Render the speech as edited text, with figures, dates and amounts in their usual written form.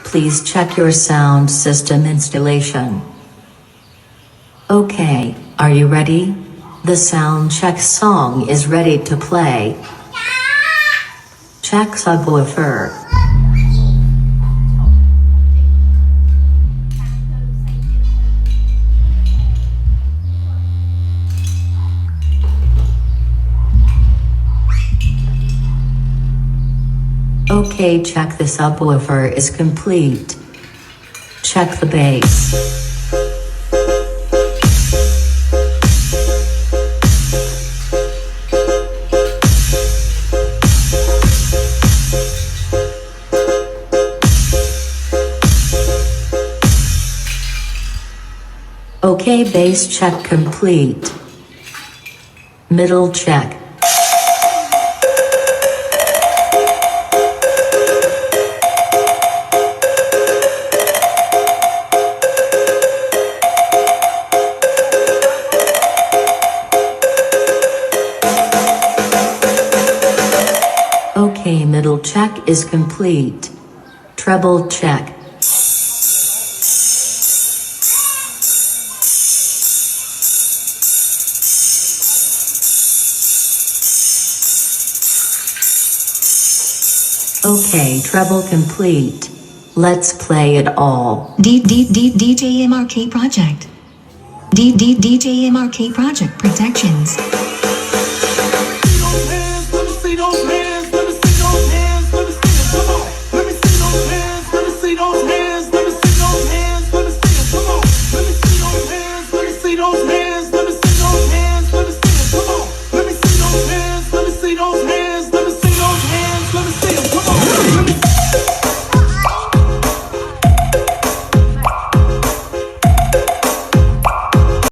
Please check your sound system installation. Okay, are you ready? The sound check song is ready to play. Check subwoofer. Okay, check the subwoofer is complete. Check the bass. Okay, bass check complete. Middle check. Okay, middle check is complete. Treble check. Okay, treble complete. Let's play it all. DJ MRK Project. DJ MRK Project Protections.